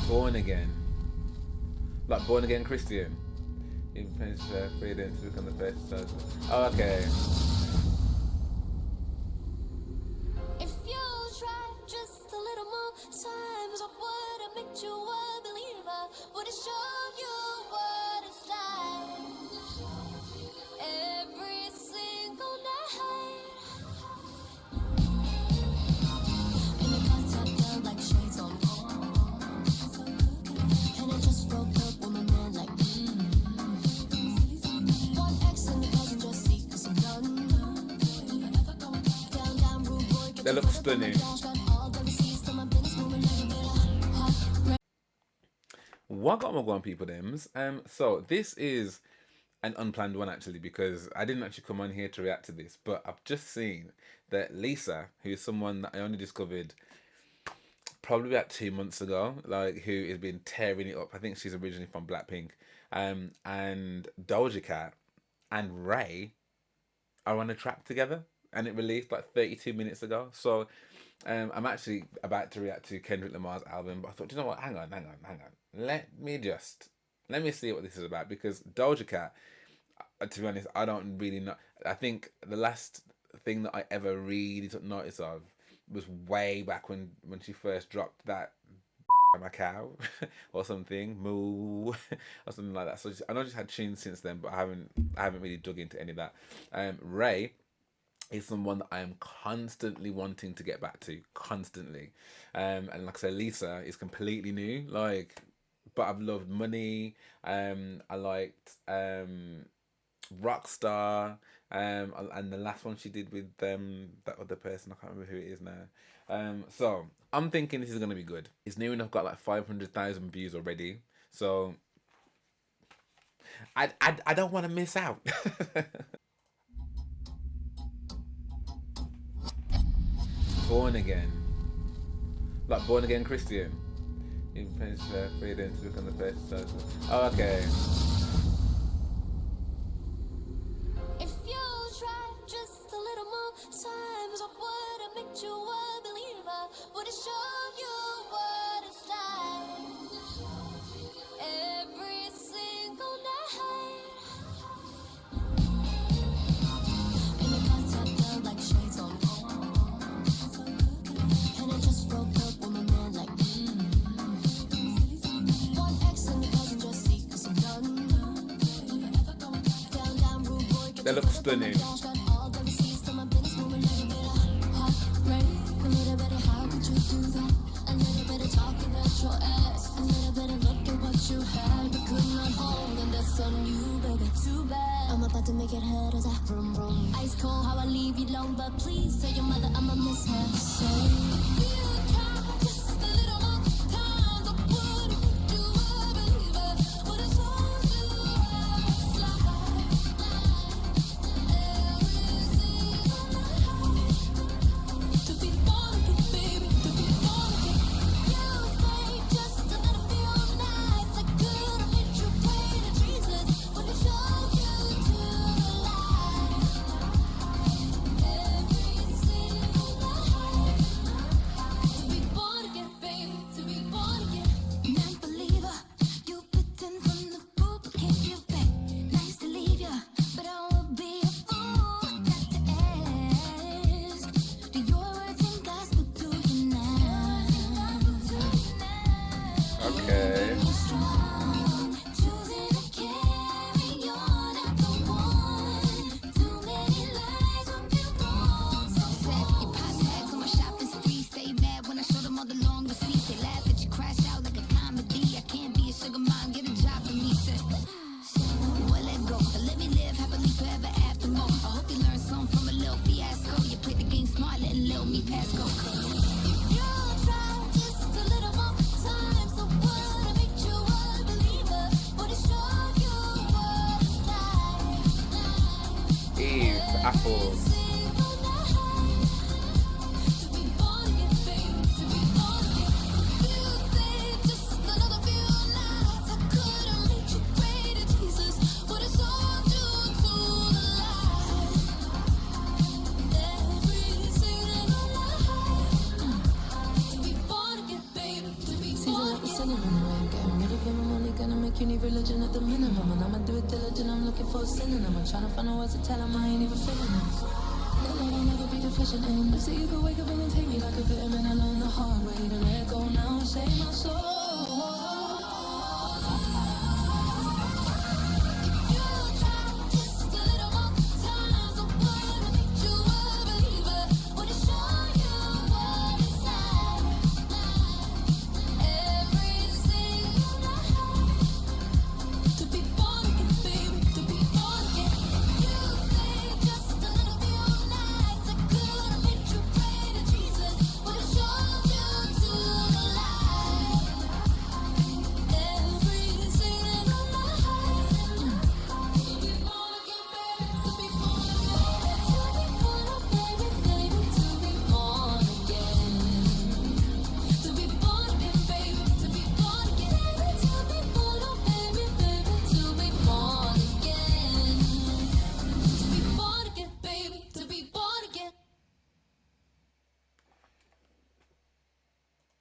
Born again. Like born again Christian. Even freedom to become the best person. Oh, okay. If you try just a little more times, I would have made you a believer. Would have shown you what it's like every single night. In the contact down like shades on. And I just broke up with my man like one ex in the passenger seat 'cause I'm done. Down, rude boy. They look stunning. What got my one people thems? So this is an unplanned one actually because I didn't actually come on here to react to this, but I've just seen that Lisa, who is someone that I only discovered probably about 2 months ago, like who has been tearing it up. I think she's originally from BLACKPINK, and Doja Cat and Raye are on a track together, and it released like 32 minutes ago. So I'm actually about to react to Kendrick Lamar's album, but I thought, you know what? Hang on. Let me see what this is about, because Doja Cat, to be honest, I don't really know. I think the last thing that I ever really took notice of was way back when she first dropped that my cow or something, moo or something like that. So I know she's had tunes since then, but I haven't really dug into any of that. Raye is someone that I am constantly wanting to get back to, constantly. And like I said, Lisa is completely new, like, but I've loved Money. I liked Rockstar, and the last one she did with that other person, I can't remember who it is now. So I'm thinking this is gonna be good. It's new enough, got like 500,000 views already, so I don't want to miss out. Born again. Like born again Christian. Even freedom to become the best person. Oh, okay. If you try just a little more times, I would have made you a believer. Would have shown you what it's like every single night. In the contact down like shades on. And I just broke up with my man like one ex in the passenger seat 'cause I'm done. Down, rude boy. They look stunning. I'm about to make it hurt as I vroom vroom. Ice cold, how I leave you alone, but please tell your mother I'ma miss her. So you try just a little more time, I would have made you a believer. Would have told you it's like every single night. To be born again, baby, to be born again. You stayed just a little few nights. I could have made you pray to Jesus. Would have showed you to the light every single religion at the minimum, and I'ma do it diligent. I'm looking for a synonym. I'm trying to find a words to tell him I ain't even feeling this. I'll never be deficient in. So you can wake up and take me like a vitamin. I learned the hard way to let go now and save my soul.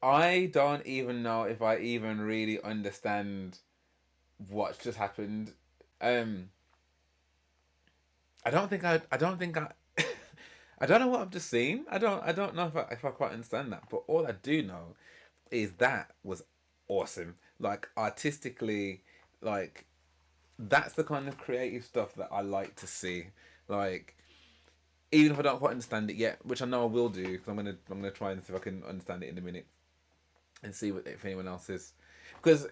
I don't even know if I even really understand what's just happened. Um, I don't think I don't think I I don't know what I've just seen. I don't know if I quite understand that. But all I do know is that was awesome. Like artistically, like that's the kind of creative stuff that I like to see. Like even if I don't quite understand it yet, which I know I will do because I'm gonna try and see if I can understand it in a minute and see if anyone else is, because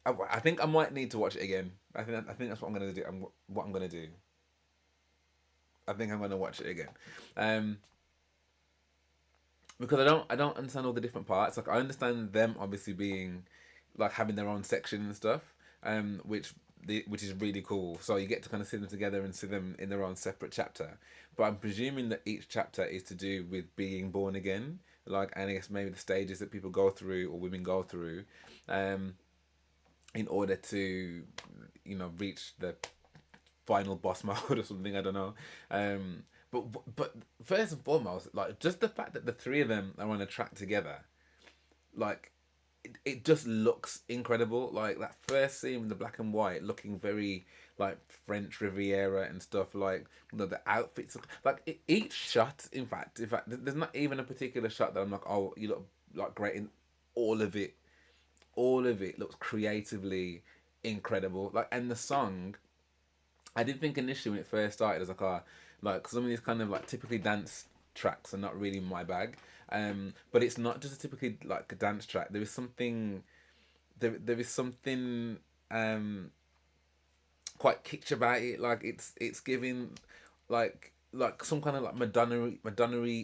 I think I might need to watch it again. I think that's what I'm gonna do. What I'm gonna do. I think I'm gonna watch it again, because I don't understand all the different parts. Like I understand them obviously being like having their own section and stuff, which is really cool. So you get to kind of see them together and see them in their own separate chapter. But I'm presuming that each chapter is to do with being born again, like, and I guess maybe the stages that people go through or women go through, in order to, reach the final boss mode or something. I don't know. But first and foremost, like just the fact that the three of them are on a track together, like it just looks incredible. Like that first scene with the black and white looking very like French Riviera and stuff. Like the outfits, like each shot. In fact, there's not even a particular shot that I'm like, oh, you look like great in all of it. All of it looks creatively incredible. Like, and the song, I did think initially when it first started, I was like, like some of these kind of like typically dance tracks are not really my bag. But it's not just a typically like a dance track. There is something, there is something quite kitsch about it. Like it's giving like some kind of like Madonna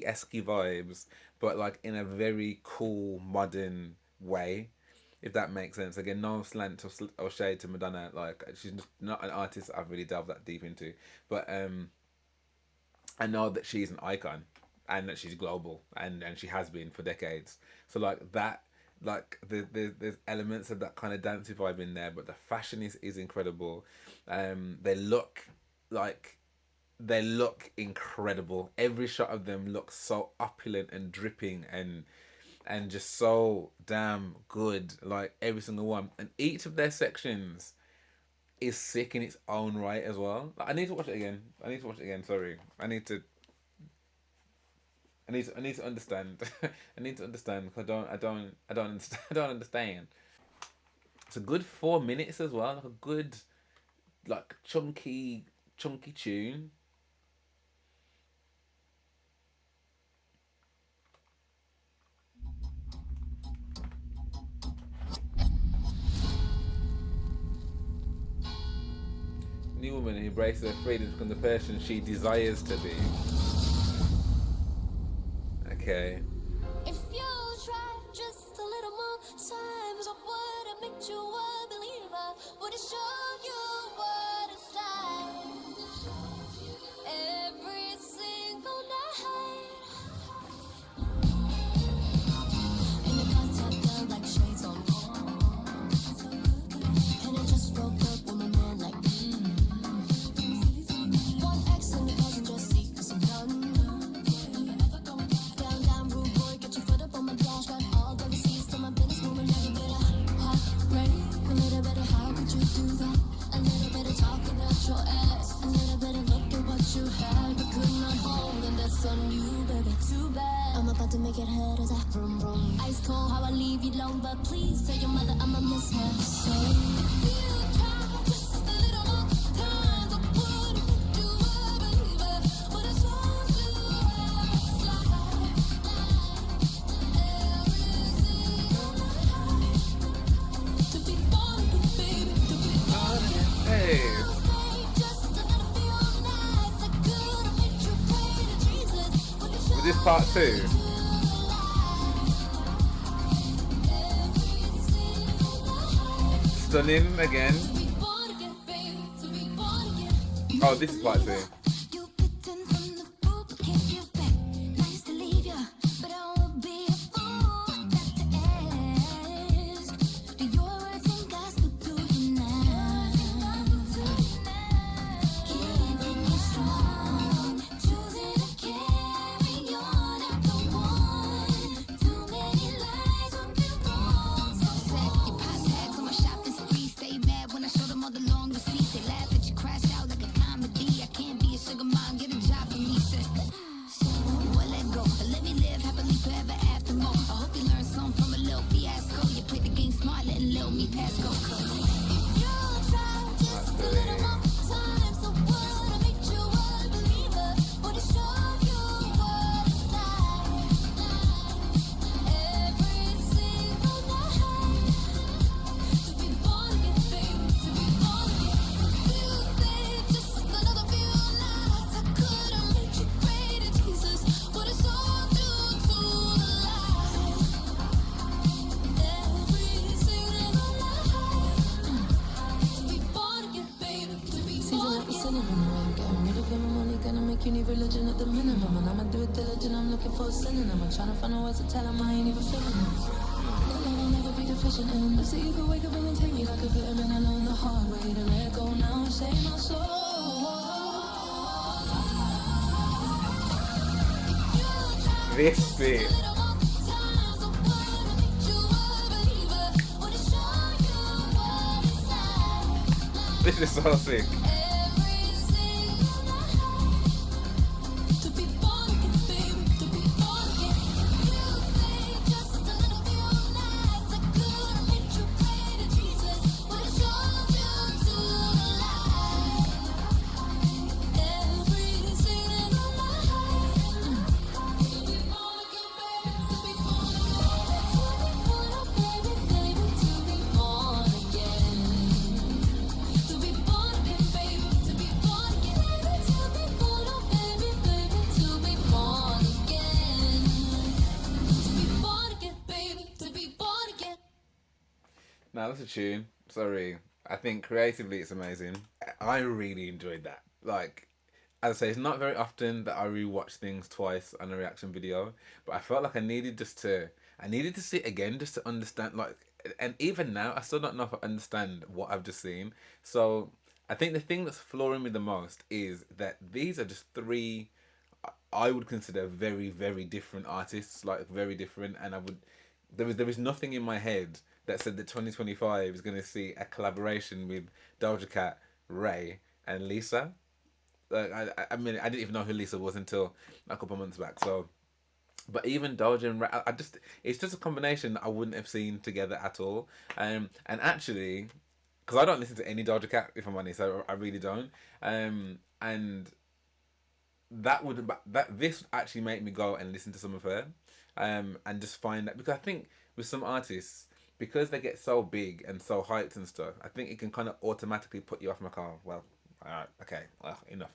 esque vibes, but like in a very cool modern way, if that makes sense. Again, no slant or shade to Madonna. Like she's just not an artist that I've really delved that deep into, but I know that she's an icon and that she's global and she has been for decades. So like that, like there's elements of that kind of dancey vibe in there, but the fashion is incredible. They look incredible. Every shot of them looks so opulent and dripping and just so damn good. Like every single one, and each of their sections is sick in its own right as well. Like, I need to watch it again. Sorry, I need to understand. I need to understand because I don't understand. I don't understand. It's a good 4 minutes as well. Like a good, like chunky tune. New woman who embraces her freedom to become the person she desires to be. Okay. If you try just a little more times, I would have made you a believer. Would have shown you what it's like every single night. And the contact felt like shades on walls. And I just broke up with my man like one X and the cousin just see 'cause I'm done. Do that. about to make it hurt as I vroom vroom. Ice cold, how I leave you alone, but please tell your mother I'ma miss her. So you try just a little more time. I would make you a believer, but it's all too slide. To be born again, baby, to be born again. Hey, was this part two? Stunning again. Oh, this is part two. You need religion at the minimum, and I'ma do it diligent. I'm looking for a synonym. I'm trying to find a words to tell him I ain't even feeling them. The love will never be deficient in, but see you can wake up and then take me like a vitamin. I learned the hard way to let go now and save my soul. This bit. This is so sick. Now that's a tune. Sorry. I think creatively it's amazing. I really enjoyed that. Like, as I say, it's not very often that I rewatch things twice on a reaction video, but I felt like I needed to see it again just to understand, like, and even now, I still don't know if I understand what I've just seen. So, I think the thing that's flooring me the most is that these are just three I would consider very, very different artists, like very different, and there was nothing in my head that said that 2025 is going to see a collaboration with Doja Cat, Ray, and Lisa. Like I mean, I didn't even know who Lisa was until a couple months back. So, but even Doja and Ray, I just it's just a combination that I wouldn't have seen together at all. And actually, because I don't listen to any Doja Cat, if I'm honest, I really don't. And that this actually made me go and listen to some of her, and just find that, because I think with some artists, because they get so big and so hyped and stuff, I think it can kind of automatically put you off my car. Well, alright, okay, well, enough.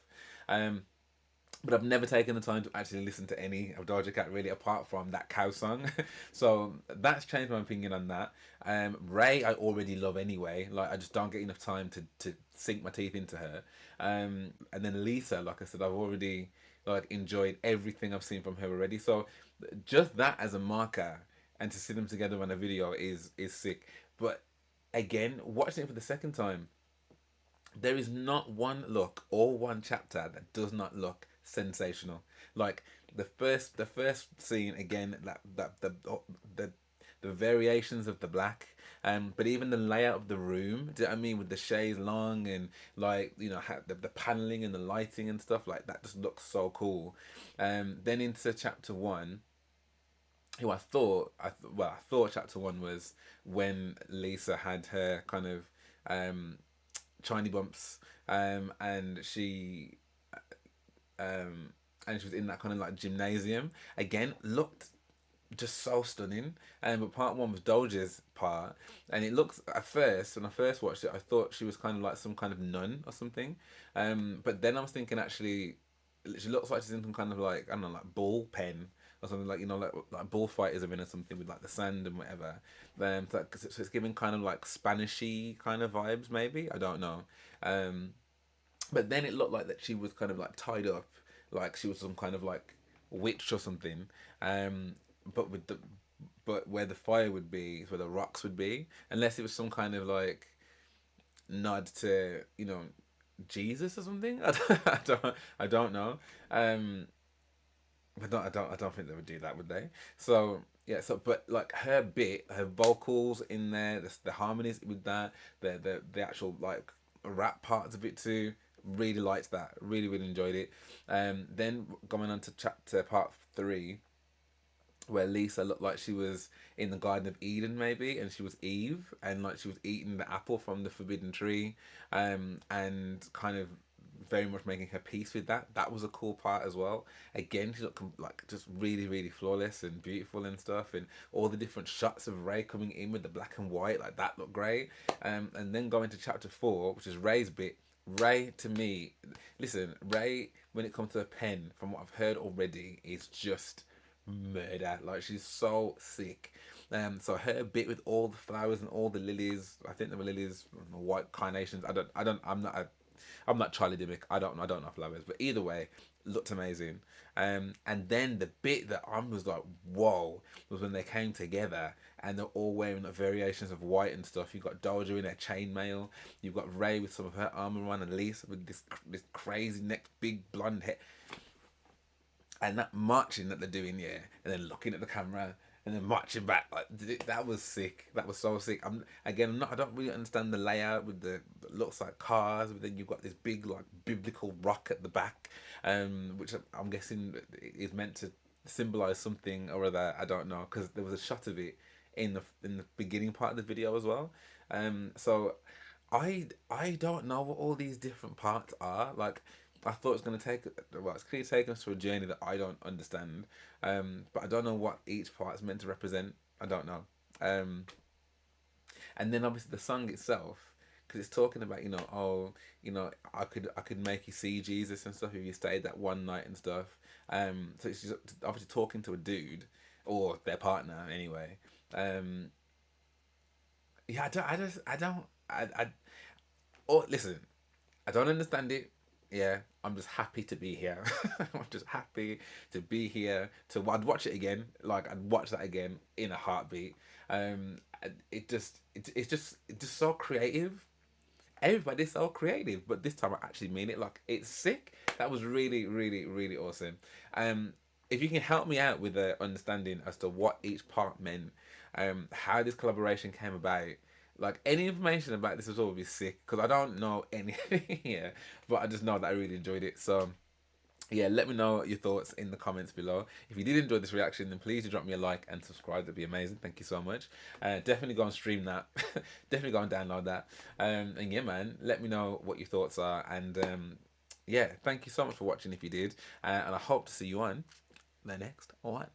But I've never taken the time to actually listen to any of Doja Cat really, apart from that cow song. So that's changed my opinion on that. Ray, I already love anyway. Like, I just don't get enough time to sink my teeth into her. And then Lisa, like I said, I've already like enjoyed everything I've seen from her already. So just that as a marker, and to see them together on a video is sick. But again, watching it for the second time, there is not one look or one chapter that does not look sensational. Like the first scene again, that the variations of the black, but even the layout of the room. Do you know what I mean? With the chaise long and, like, you know, the paneling and the lighting and stuff like that just looks so cool. Then into chapter one. who I thought I thought chapter one was when Lisa had her kind of um shiny bumps, and um she was in that kind of like gymnasium again, looked just so stunning. But part one was Doja's part, and it looks at first when I first watched it, I thought she was kind of like some kind of nun or something. But then I was thinking actually, she looks like she's in some kind of like I don't know, like bull pen or something, like like bullfighters are in or something with like the sand and whatever. So it's giving kind of like Spanishy kind of vibes, maybe, I don't know. Um, but then it looked like that she was kind of like tied up, like she was some kind of like witch or something. Um, but with the but where the fire would be is where the rocks would be, unless it was some kind of like nod to Jesus or something. I don't know. Um, I don't think they would do that, would they? So yeah, but like her bit, her vocals in there, the harmonies with that, the actual like rap parts of it too. Really liked that. Really really enjoyed it. Then going on to chapter part three, where Lisa looked like she was in the Garden of Eden, maybe, and she was Eve, and like she was eating the apple from the forbidden tree, and kind of very much making her peace with that. That was a cool part as well. Again, she looked like just really, really flawless and beautiful and stuff, and all the different shots of Ray coming in with the black and white, like that looked great. And then going to chapter four, which is Ray's bit. Ray to me, listen, Ray when it comes to a pen, from what I've heard already, is just murder. Like she's so sick. So her bit with all the flowers and all the lilies. I think there were lilies, white carnations. I'm not Charlie Dimmick. I don't know flowers, but either way, looked amazing. And then the bit that I was like, whoa, was when they came together and they're all wearing like variations of white and stuff. You've got Doja in her chainmail. You've got Ray with some of her armor on, and Lisa with this crazy neck, big blonde hair, and that marching that they're doing, yeah, and then looking at the camera and then marching back, like that was sick. That was so sick. I don't really understand the layout with the looks like cars, but then you've got this big like biblical rock at the back, which I'm guessing is meant to symbolize something or other. I don't know, because there was a shot of it in the beginning part of the video as well. So I don't know what all these different parts are. Like I thought it was going to take, well, it's clearly taking us to a journey that I don't understand. But I don't know what each part is meant to represent. I don't know. Um, and then obviously the song itself, because it's talking about I could make you see Jesus and stuff if you stayed that one night and stuff. So it's just obviously talking to a dude or their partner anyway. Um, yeah, I don't, I, oh, listen, I don't understand it. Yeah, I'm just happy to be here. I'm just happy to be here. I'd watch it again. Like I'd watch that again in a heartbeat. It's just so creative. Everybody's so creative, but this time I actually mean it. Like it's sick. That was really, really, really awesome. If you can help me out with the understanding as to what each part meant, how this collaboration came about, like any information about this as well would be sick, because I don't know anything here, but I just know that I really enjoyed it. So yeah, let me know your thoughts in the comments below. If you did enjoy this reaction, then please do drop me a like and subscribe. That'd be amazing. Thank you so much. Definitely go and stream that. Definitely go and download that. And yeah, man, let me know what your thoughts are. And yeah, thank you so much for watching if you did. And I hope to see you on the next one.